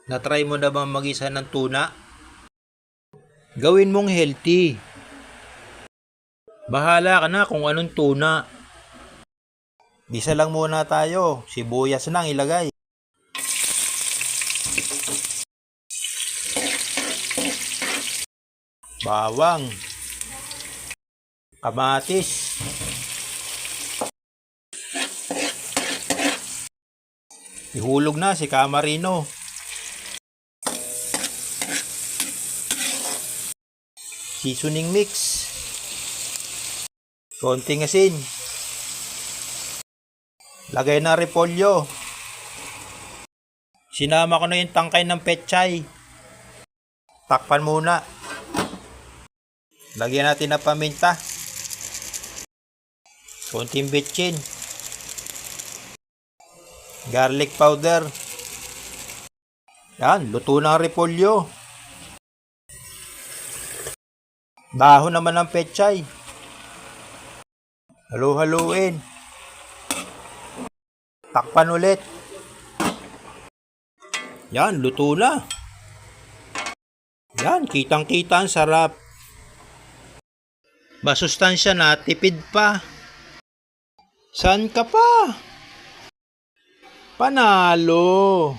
Na-try mo na bang mag-isa ng tuna? Gawin mong healthy. Bahala ka na kung anong tuna. Gisa lang muna tayo. Sibuyas nang ilagay. Bawang. Kamatis. Ihulog na si Camarino. Seasoning mix. Konting asin. Lagay na repolyo. Sinama ko na yung tangkay ng pechay. Takpan muna. Lagyan natin ng paminta. Konting bitchin. Garlic powder. Yan, luto na ang repolyo. Dahon naman ng pechay. Halu-haluin. Takpan ulit. Yan, luto na. Yan, kitang-kita ang sarap. Masustansya na, tipid pa. Saan ka pa? Panalo.